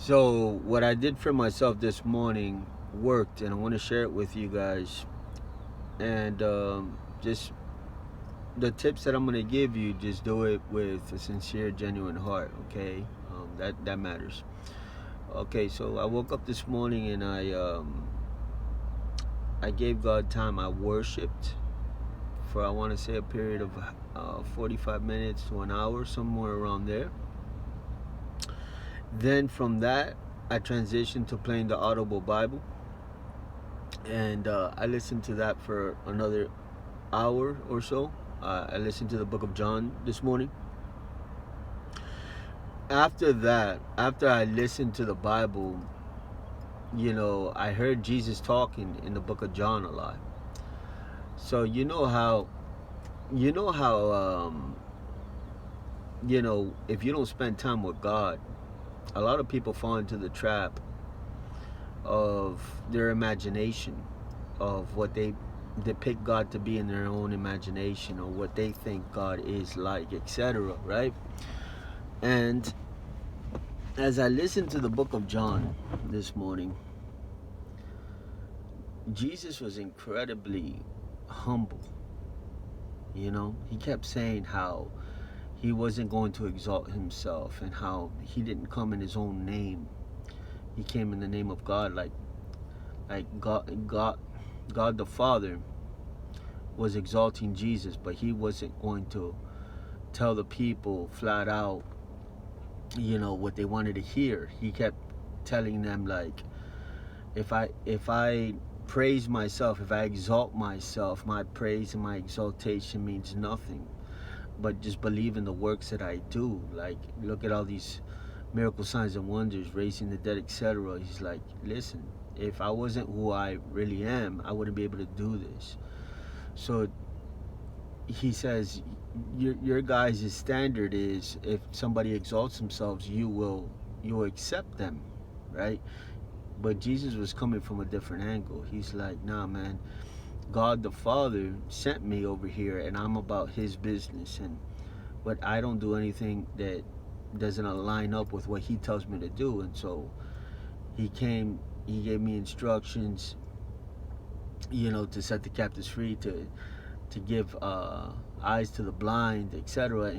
So what I did for myself this morning worked, and I want to share it with you guys. And just the tips that I'm gonna give you, just do it with a sincere, genuine heart. Okay, that matters. Okay, so I woke up this morning and I gave God time. I worshipped for, I want to say, a period of 45 minutes to an hour, somewhere around there. Then from that, I transitioned to playing the Audible Bible, and I listened to that for another hour or so. I listened to the book of John this morning. After that, after I listened to the Bible, I heard Jesus talking in the book of John a lot. So if you don't spend time with God, a lot of people fall into the trap of their imagination, of what they depict God to be in their own imagination, or what they think God is like, etc. Right? And as I listened to the book of John this morning, Jesus was incredibly humble. He kept saying how he wasn't going to exalt himself, and how he didn't come in his own name. He came in the name of God, like God the Father was exalting Jesus, but he wasn't going to tell the people flat out, what they wanted to hear. He kept telling them, like, if I praise myself, if I exalt myself, my praise and my exaltation means nothing, but just believe in the works that I do. Like, look at all these miracle signs and wonders, raising the dead, etc. He's like, listen, if I wasn't who I really am, I wouldn't be able to do this. So he says, your guys' standard is, if somebody exalts themselves, you will accept them, right? But Jesus was coming from a different angle. He's like, nah, man, God the Father sent me over here, and I'm about his business, but I don't do anything that doesn't align up with what he tells me to do. And so he gave me instructions, to set the captives free, to give eyes to the blind, etc.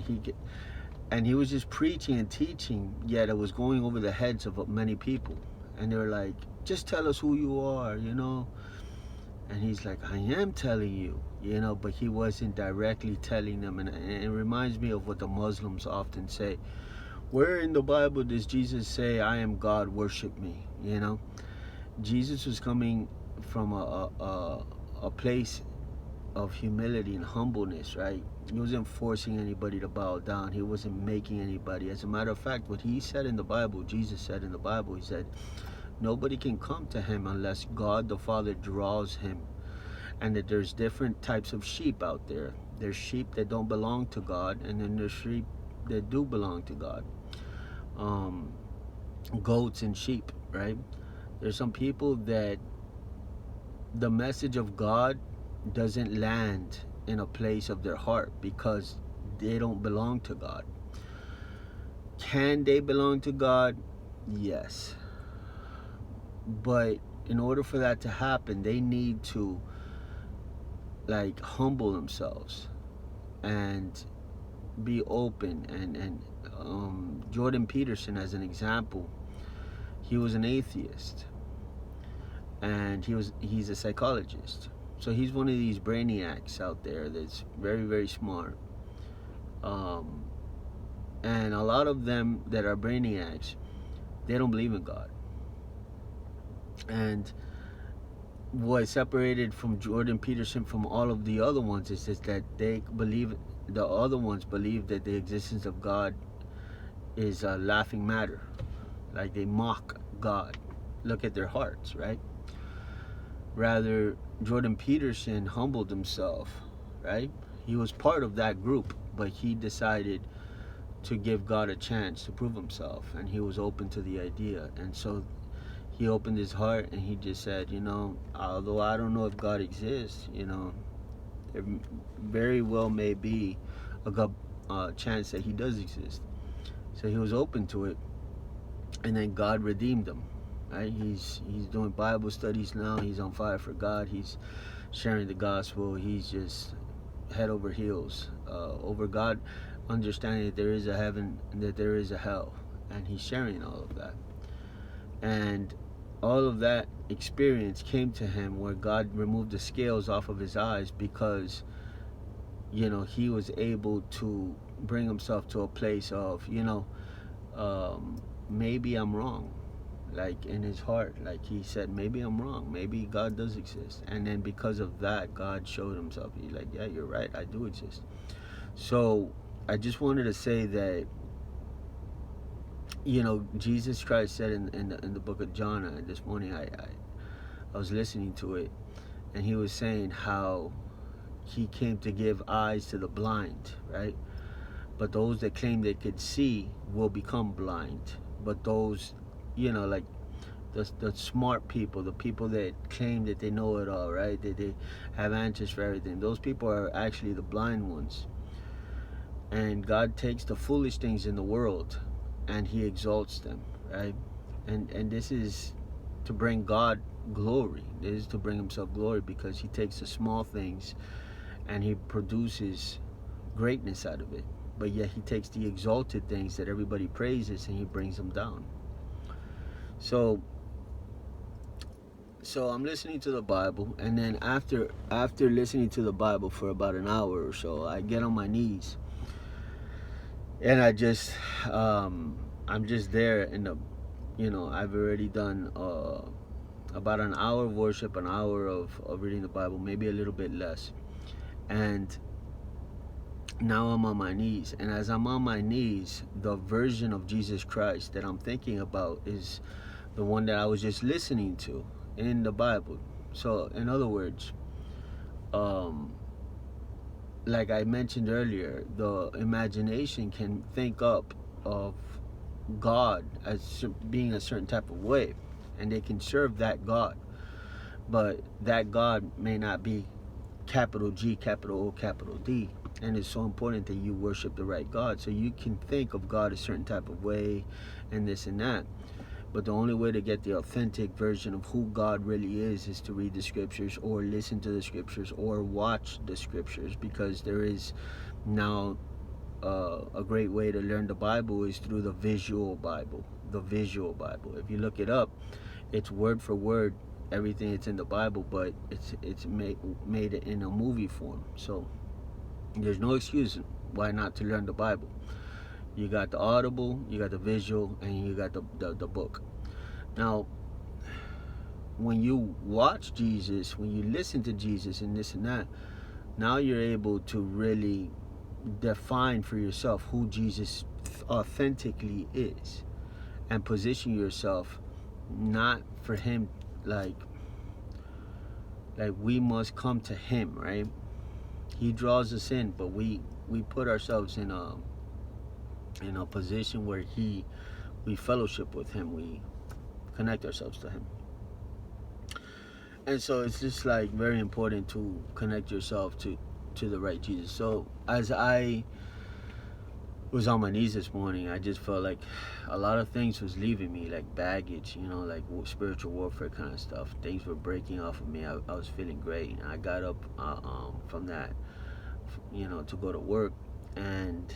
And he was just preaching and teaching, yet it was going over the heads of many people. And they were like, just tell us who you are, And he's like, I am telling you, but he wasn't directly telling them. And it reminds me of what the Muslims often say. Where in the Bible does Jesus say, I am God, worship me? Jesus was coming from a place of humility and humbleness, right? He wasn't forcing anybody to bow down. He wasn't making anybody. As a matter of fact, what he said in the Bible, Jesus said in the Bible, he said, nobody can come to him unless God the Father draws him. And that there's different types of sheep out there. There's sheep that don't belong to God, and then there's sheep that do belong to God. Goats and sheep, right? There's some people that the message of God doesn't land in a place of their heart because they don't belong to God. Can they belong to God? Yes. But in order for that to happen, they need to, like, humble themselves and be open. And Jordan Peterson, as an example, he was an atheist, and he's a psychologist. So he's one of these brainiacs out there that's very, very smart. And a lot of them that are brainiacs, they don't believe in God. And what separated from Jordan Peterson from all of the other ones is just that the other ones believe that the existence of God is a laughing matter. Like, they mock God. Look at their hearts, right? Rather, Jordan Peterson humbled himself, right? He was part of that group, but he decided to give God a chance to prove himself, and he was open to the idea. And so he opened his heart, and he just said, although I don't know if God exists, there very well may be a chance that he does exist. So he was open to it. and then God redeemed him. Right? He's doing Bible studies now. He's on fire for God. He's sharing the gospel. He's just head over heels over God, understanding that there is a heaven and that there is a hell, and he's sharing all of that. And all of that experience came to him where God removed the scales off of his eyes, because he was able to bring himself to a place of maybe I'm wrong. Like in his heart, like he said, maybe I'm wrong, maybe God does exist. And then because of that, God showed himself. He's like, yeah, you're right, I do exist. So I just wanted to say that Jesus Christ said in the book of John, this morning I was listening to it, and he was saying how he came to give eyes to the blind, right? But those that claim they could see will become blind. But those, like the smart people, the people that claim that they know it all, right? That they have answers for everything, those people are actually the blind ones. And God takes the foolish things in the world and he exalts them, right? And this is to bring God glory. This is to bring himself glory, because he takes the small things and he produces greatness out of it. But yet he takes the exalted things that everybody praises and he brings them down. So I'm listening to the Bible, and then after listening to the Bible for about an hour or so, I get on my knees, and I just I'm just there in the I've already done about an hour of worship, an hour of reading the Bible, maybe a little bit less, and now I'm on my knees. And as I'm on my knees, the version of Jesus Christ that I'm thinking about is the one that I was just listening to in the Bible. So in other words, like I mentioned earlier, the imagination can think up of God as being a certain type of way, and they can serve that God, but that God may not be capital G, capital O, capital D. And it's so important that you worship the right God. So you can think of God a certain type of way and this and that, but the only way to get the authentic version of who God really is to read the scriptures, or listen to the scriptures, or watch the scriptures, because there is now a great way to learn the Bible is through the visual Bible. The visual Bible, if you look it up, it's word for word everything that's in the Bible, but it's made it in a movie form. So there's no excuse why not to learn the Bible. You got the audible, you got the visual, and you got the book. Now, when you watch Jesus, when you listen to Jesus and this and that, now you're able to really define for yourself who Jesus authentically is, and position yourself not for him like we must come to him, right? He draws us in, but we put ourselves in a position where we fellowship with him, we connect ourselves to him. And so it's just like very important to connect yourself to the right Jesus. So as I was on my knees this morning, I just felt like a lot of things was leaving me, like baggage, like spiritual warfare kind of stuff. Things were breaking off of me. I was feeling great, and I got up from that, to go to work, and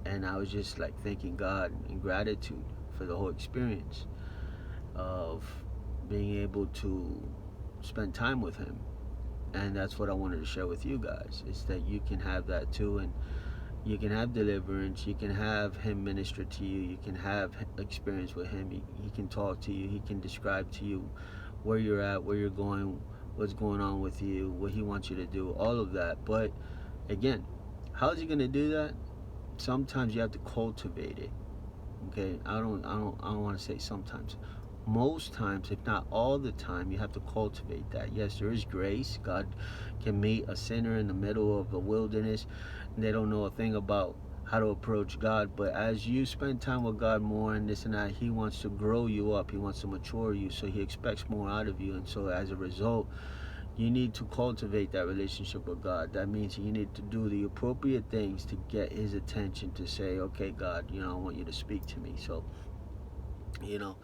I was just like thanking God in gratitude for the whole experience of being able to spend time with him. And that's what I wanted to share with you guys, is that you can have that too, and you can have deliverance, you can have him minister to you, you can have experience with him, he can talk to you, he can describe to you where you're at, where you're going, what's going on with you, what he wants you to do, all of that. But again, how is he going to do that? Sometimes you have to cultivate it. Okay, I don't want to say sometimes. Most times, if not all the time, you have to cultivate that. Yes, there is grace. God can meet a sinner in the middle of the wilderness, and they don't know a thing about how to approach God. But as you spend time with God more and this and that, he wants to grow you up, he wants to mature you, so he expects more out of you. And so as a result, you need to cultivate that relationship with God. That means you need to do the appropriate things to get his attention, to say, okay, God, I want you to speak to me. So You know,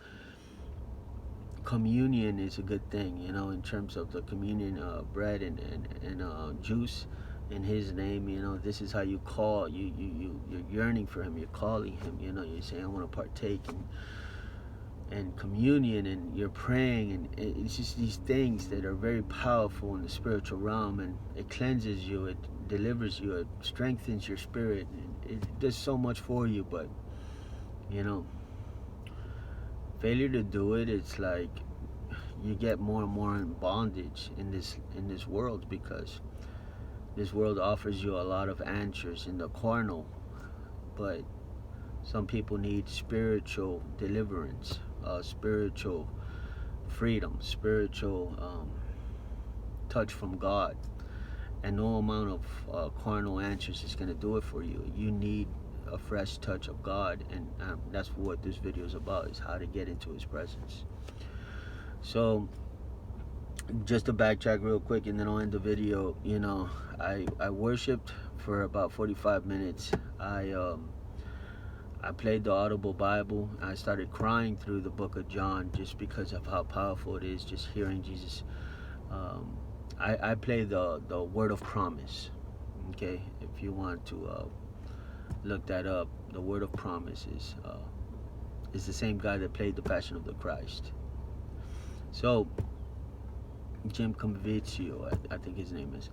communion is a good thing, you know, in terms of the communion bread and juice in his name. You know, this is how you call. You're yearning for him. You're calling him. You know, you're saying, I want to partake and communion, and you're praying, and it's just these things that are very powerful in the spiritual realm, and it cleanses you, it delivers you, it strengthens your spirit, it does so much for you. But you know, failure to do it, it's like you get more and more in bondage in this world, because this world offers you a lot of answers in the carnal, but some people need spiritual deliverance, spiritual freedom, spiritual touch from God. And no amount of carnal answers is going to do it for you. You need a fresh touch of God, and that's what this video is about, is how to get into his presence. So just to backtrack real quick, and then I'll end the video. You know, I worshiped for about 45 minutes. I played the Audible Bible. I started crying through the book of John, just because of how powerful it is, just hearing Jesus. I play the Word of Promise. Okay, if you want to look that up, the Word of Promise is the same guy that played the Passion of the Christ. So Jim Conviccio, I think his name is.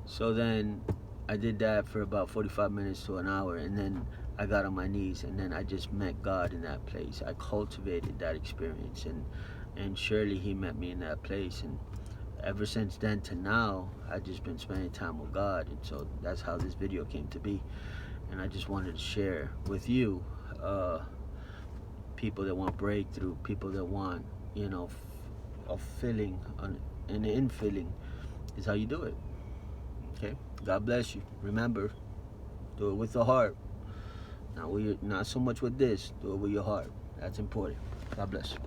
So then I did that for about 45 minutes to an hour, and then I got on my knees, and then I just met God in that place. I cultivated that experience, and surely he met me in that place. And ever since then to now, I've just been spending time with God. And so that's how this video came to be. And I just wanted to share with you, people that want breakthrough, people that want, you know, a filling, an infilling, is how you do it. Okay, God bless you. Remember, do it with the heart. Not so much with this. Do it with your heart. That's important. God bless you.